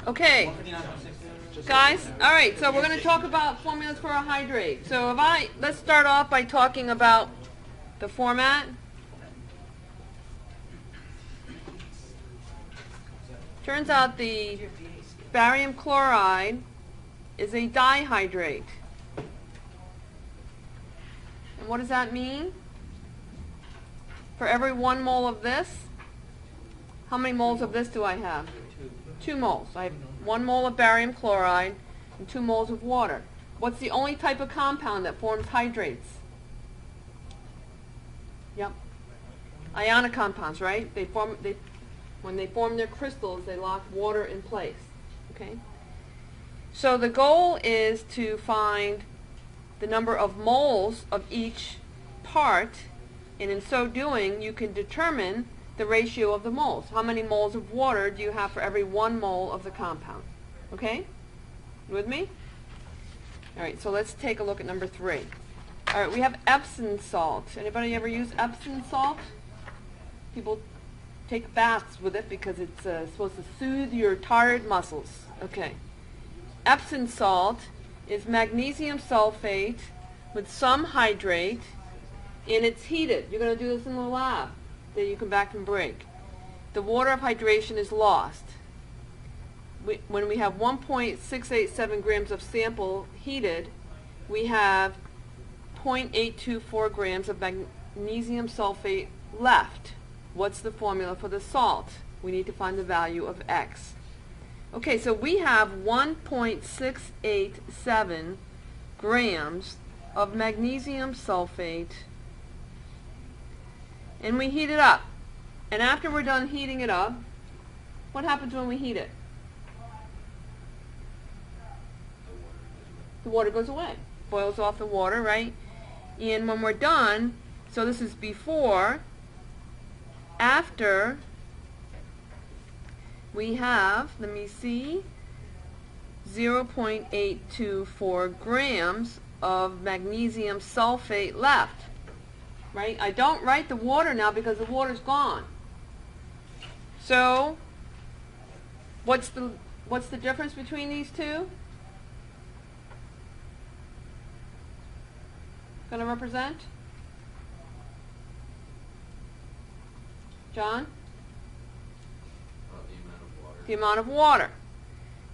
Okay, guys, all right, so we're going to talk about formulas for a hydrate. So let's start off by talking about the format. Turns out the barium chloride is a dihydrate. And what does that mean? For every 1 mole of this, how many moles of this do I have? 2 moles. I have 1 mole of barium chloride and 2 moles of water. What's the only type of compound that forms hydrates? Yep. Ionic compounds, right? When they form their crystals, they lock water in place. Okay? So the goal is to find the number of moles of each part, and in so doing, you can determine the ratio of the moles. How many moles of water do you have for every 1 mole of the compound? Okay? You with me? All right, so let's take a look at number 3. All right, we have Epsom salt. Anybody ever use Epsom salt? People take baths with it because it's supposed to soothe your tired muscles. Okay. Epsom salt is magnesium sulfate with some hydrate, and it's heated. You're going to do this in the lab. Then you come back from break. The water of hydration is lost. When we have 1.687 grams of sample heated, we have 0.824 grams of magnesium sulfate left. What's the formula for the salt? We need to find the value of X. Okay, so we have 1.687 grams of magnesium sulfate, and we heat it up. And after we're done heating it up, what happens when we heat it? The water goes away. Boils off the water, right? And when we're done, so this is before, after, we have, let me see, 0.824 grams of magnesium sulfate left. Right? I don't write the water now because the water's gone. So, what's the difference between these two? Going to represent? John? The amount of water.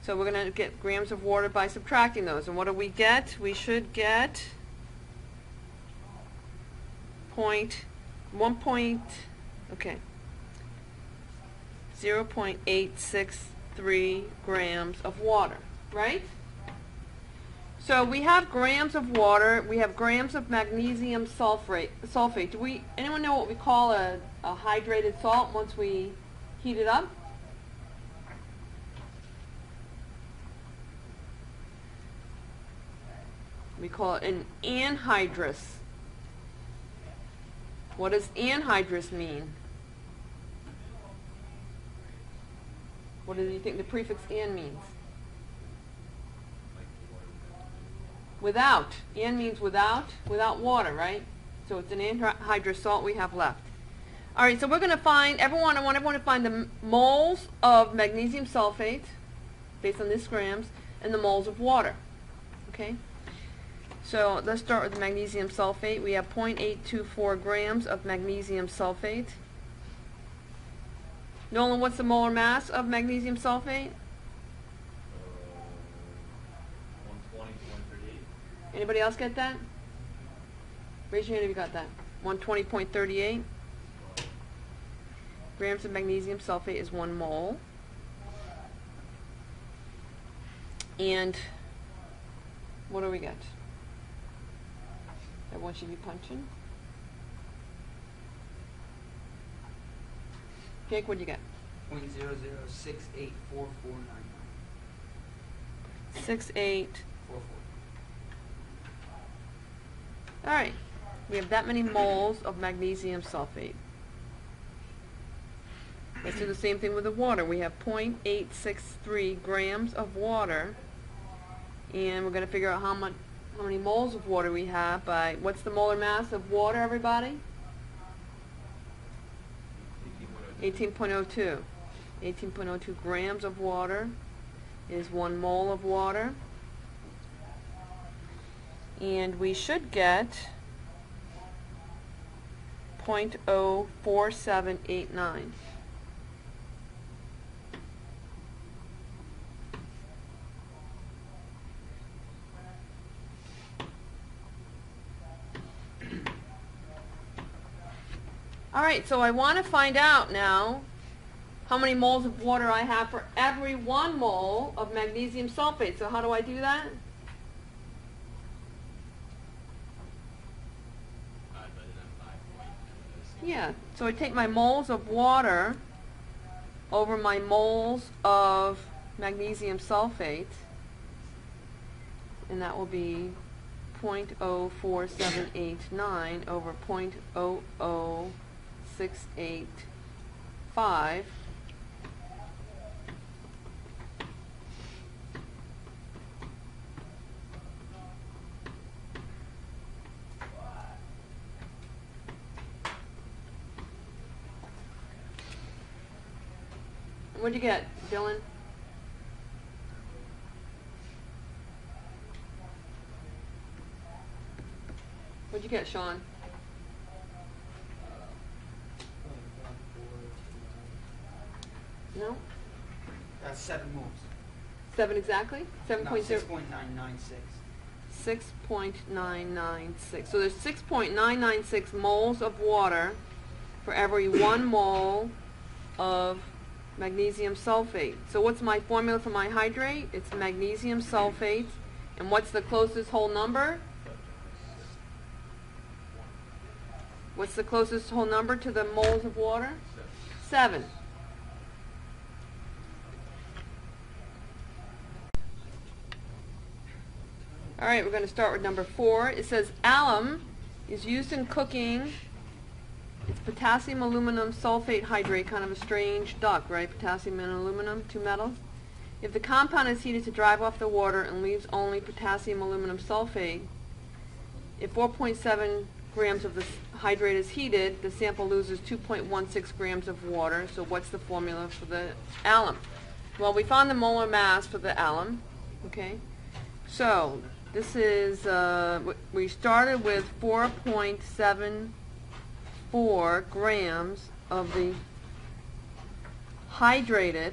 So we're going to get grams of water by subtracting those. And what do we get? We should get 0.863 grams of water, right? So we have grams of water, we have grams of magnesium sulfate. Anyone know what we call a hydrated salt once we heat it up? We call it an anhydrous. What does anhydrous mean? What do you think the prefix "an" means? Without. An means without water, right? So it's an anhydrous salt we have left. All right, so we're going to find, I want everyone to find the moles of magnesium sulfate, based on this grams, and the moles of water. Okay? So let's start with the magnesium sulfate. We have 0.824 grams of magnesium sulfate. Nolan, what's the molar mass of magnesium sulfate? 120.38. Anybody else get that? Raise your hand if you got that. 120.38 grams of magnesium sulfate is 1 mole. And what do we get? Everyone should be punching. Jake, what do you get? 0.00684499. 6844. All right. We have that many moles of magnesium sulfate. Let's do the same thing with the water. We have 0.863 grams of water, and we're going to figure out how many moles of water we have by, what's the molar mass of water, everybody? 18.02. 18.02 grams of water is 1 mole of water. And we should get 0.04789. Alright, so I want to find out now how many moles of water I have for every 1 mole of magnesium sulfate. So how do I do that? Yeah, so I take my moles of water over my moles of magnesium sulfate, and that will be 0.04789 over 0.00685. What'd you get, Dylan? What'd you get, Sean? No? That's 7 moles. 7 exactly? 7.0? No, 6.996. 6.996. So there's 6.996 moles of water for every 1 mole of magnesium sulfate. So what's my formula for my hydrate? It's magnesium sulfate. And what's the closest whole number? What's the closest whole number to the moles of water? 7. Alright, we're going to start with number 4. It says alum is used in cooking. It's potassium aluminum sulfate hydrate, kind of a strange duck, right? Potassium and aluminum, 2 metals. If the compound is heated to drive off the water and leaves only potassium aluminum sulfate, if 4.7 grams of the hydrate is heated, the sample loses 2.16 grams of water. So what's the formula for the alum? Well, we found the molar mass for the alum. Okay, so this is, we started with 4.74 grams of the hydrated,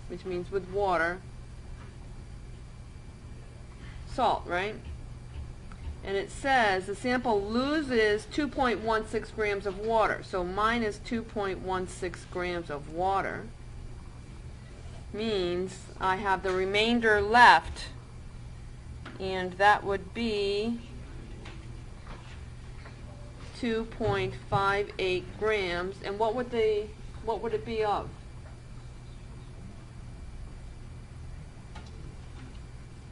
which means with water, salt, right? And it says the sample loses 2.16 grams of water. So minus 2.16 grams of water means I have the remainder left, and that would be 2.58 grams. And what would it be of?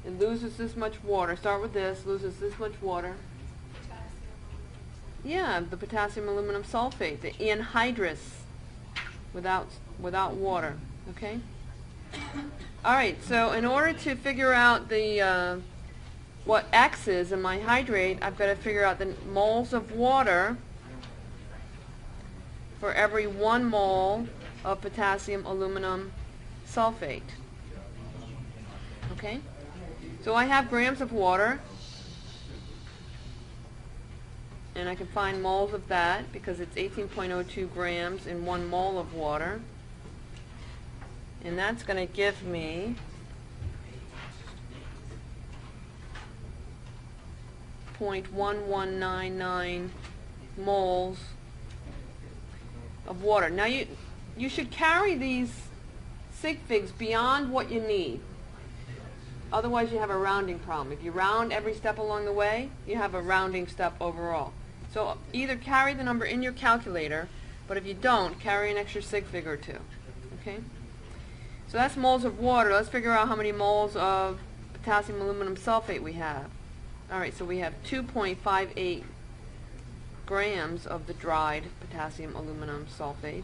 It loses this much water. Start with this. Loses this much water. Yeah, the potassium aluminum sulfate, the anhydrous, without water. Okay. All right. So in order to figure out the what X is in my hydrate, I've got to figure out the moles of water for every 1 mole of potassium aluminum sulfate. Okay? So I have grams of water, and I can find moles of that because it's 18.02 grams in 1 mole of water. And that's going to give me 0.1199 moles of water. Now you should carry these sig figs beyond what you need. Otherwise you have a rounding problem. If you round every step along the way, you have a rounding step overall. So either carry the number in your calculator, but if you don't, carry an extra sig fig or 2. Okay? So that's moles of water. Let's figure out how many moles of potassium aluminum sulfate we have. Alright, so we have 2.58 grams of the dried potassium aluminum sulfate.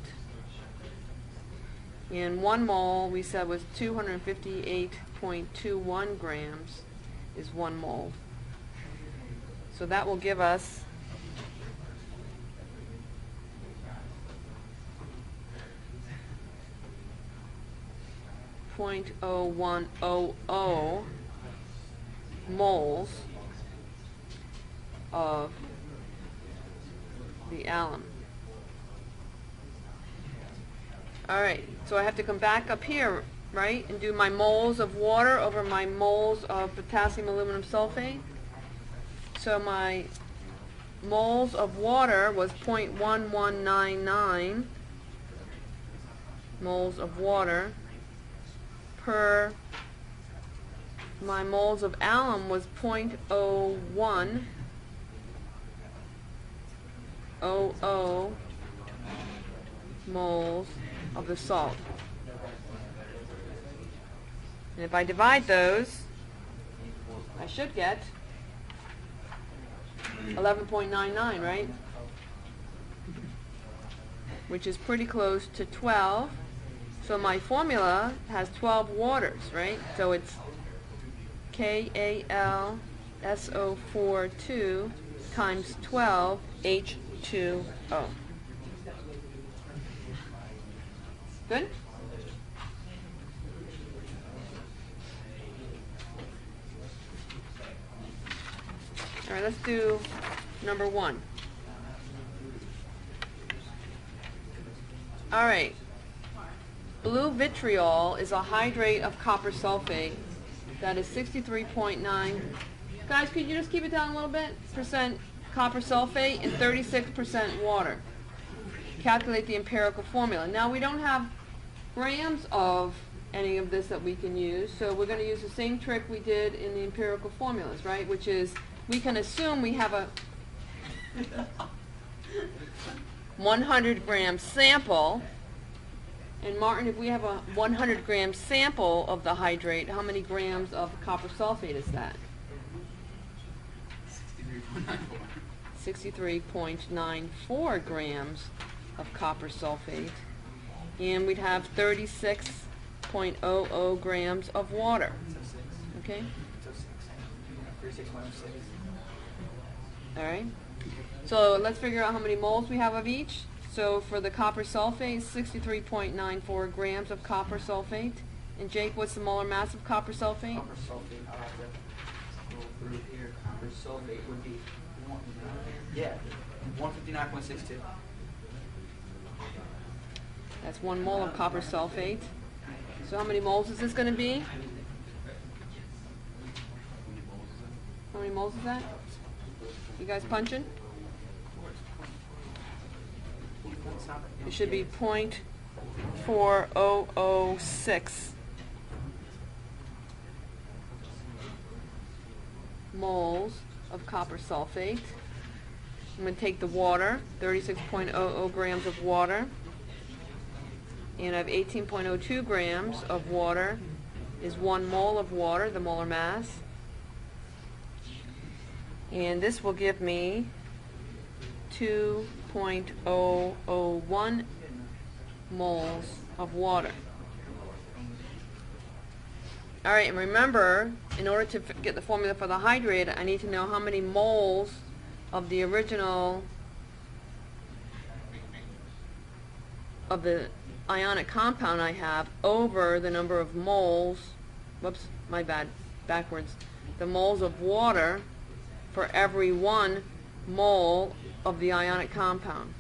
And 1 mole we said was 258.21 grams is 1 mole. So that will give us 0.0100 moles of the alum. Alright, so I have to come back up here, right, and do my moles of water over my moles of potassium aluminum sulfate. So my moles of water was 0.1199 moles of water per my moles of alum was 0.0100 moles of the salt. And if I divide those, I should get 11.99, right? Which is pretty close to 12. So my formula has 12 waters, right? So it's KAlSO42 times 12 H2O. Good? All right, let's do number 1. All right. Blue vitriol is a hydrate of copper sulfate that is 63.9. Guys, could you just keep it down a little bit? Percent copper sulfate and 36% water. Calculate the empirical formula. Now we don't have grams of any of this that we can use, so we're going to use the same trick we did in the empirical formulas, right? Which is we can assume we have a 100-gram sample. And Martin, if we have a 100-gram sample of the hydrate, how many grams of copper sulfate is that? 63.94 grams of copper sulfate. And we'd have 36.00 grams of water. Okay? All right. So let's figure out how many moles we have of each. So for the copper sulfate, 63.94 grams of copper sulfate. And Jake, what's the molar mass of copper sulfate? Copper sulfate, I'll have to go through here. Copper sulfate would be 159.62. That's 1 mole of copper sulfate. So how many moles is this going to be? How many moles is that? You guys punching? It should be 0.4006 moles of copper sulfate. I'm going to take the water, 36.00 grams of water, and I have 18.02 grams of water is 1 mole of water, the molar mass. And this will give me 2.001 moles of water. All right, and remember, in order to get the formula for the hydrate, I need to know how many moles of the original, of the ionic compound I have over the number of moles, whoops, my bad, backwards, the moles of water for every 1 mole of the ionic compound.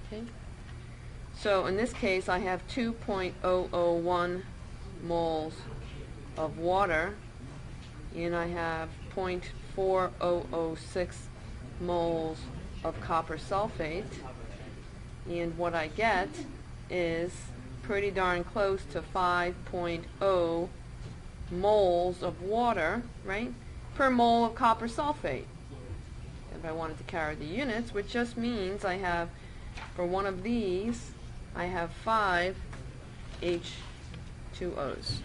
Okay? So in this case I have 2.001 moles of water, and I have 0.4006 moles of copper sulfate, and what I get is pretty darn close to 5.0 moles of water, right, per mole of copper sulfate. If I wanted to carry the units, which just means I have, for one of these, I have 5 H2Os.